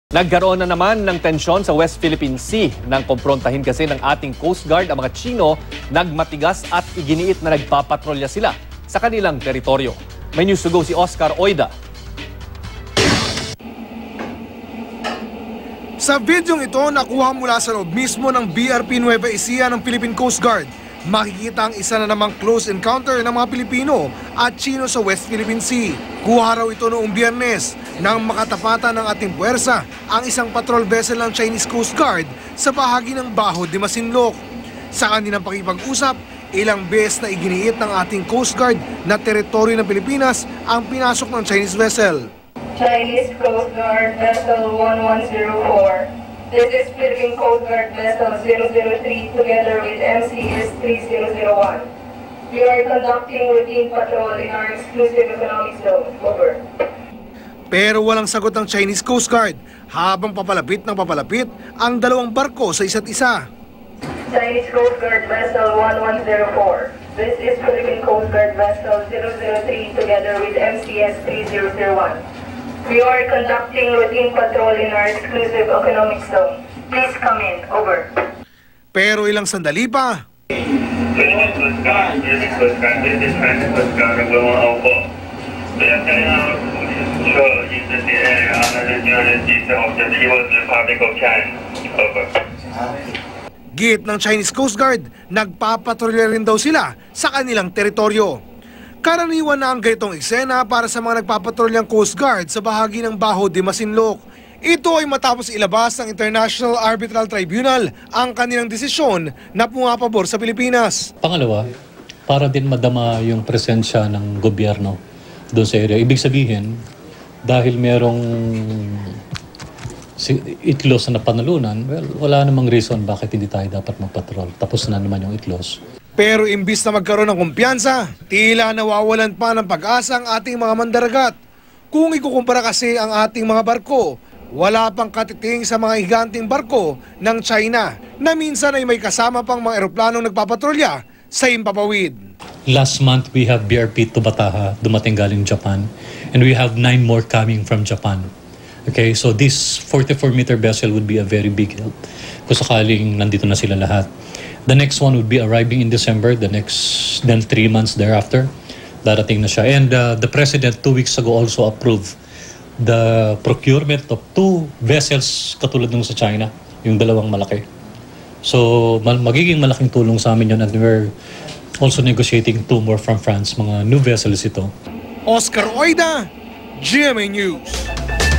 Nagkaroon na naman ng tensyon sa West Philippine Sea nang kumprontahin kasi ng ating Coast Guard ang mga Tsino, nagmatigas at iginiit na nagpapatrolya sila sa kanilang teritoryo. May news to go si Oscar Oida. Sa videong ito, nakuha mula sa loob mismo ng BRP Nueva Ecija ng Philippine Coast Guard. Makikita ang isa na namang close encounter ng mga Pilipino at Tsino sa West Philippine Sea. Kuha raw ito noong Biyernes nang makatapatan ng ating puwersa ang isang patrol vessel ng Chinese Coast Guard sa bahagi ng Bajo de Masinloc. Sa kanilang pakipag-usap, ilang beses na iginiit ng ating Coast Guard na teritoryo ng Pilipinas ang pinasok ng Chinese vessel. Chinese Coast Guard Vessel 1104. This is Philippine Coast Guard Vessel 003 together with MCS 3001. We are conducting routine patrol in our exclusive economic zone. Over. Pero walang sagot ng Chinese Coast Guard habang papalapit ng papalapit ang dalawang barko sa isa't isa. Chinese Coast Guard Vessel 1104. This is Philippine Coast Guard Vessel 003 together with MCS 3001. We are conducting routine patrol in our exclusive economic zone. Please come in. Over. Pero ilang sandali pa, git ng Chinese Coast Guard, nagpapatrolya rin daw sila sa kanilang teritoryo. Karaniwan na ang ganitong eksena para sa mga nagpapatrolyang Coast Guard sa bahagi ng Bajo de Masinloc. Ito ay matapos ilabas ng International Arbitral Tribunal ang kanilang desisyon na pumapabor sa Pilipinas. Pangalawa, para din madama yung presensya ng gobyerno doon sa area. Ibig sabihin, dahil merong itlos na panalunan, well, wala namang reason bakit hindi tayo dapat magpatrol. Tapos na naman yung itlos. Pero imbis na magkaroon ng kumpiyansa, tila nawawalan pa ng pag-asa ang ating mga mandaragat. Kung ikukumpara kasi ang ating mga barko, wala pang katiting sa mga higanting barko ng China na minsan ay may kasama pang mga eroplanong nagpapatrolya sa Himpapawid. Last month, we have BRP Tubataha, dumating galing Japan, and we have 9 more coming from Japan. Okay, so this 44-meter vessel would be a very big help kung sakaling nandito na sila lahat. The next one would be arriving in December, then 3 months thereafter, darating na siya. And the President 2 weeks ago also approved the procurement of 2 vessels katulad nung sa China, yung dalawang malaki. So magiging malaking tulong sa amin yun, and we're also negotiating 2 more from France, mga new vessels ito. Oscar Oida, GMA News.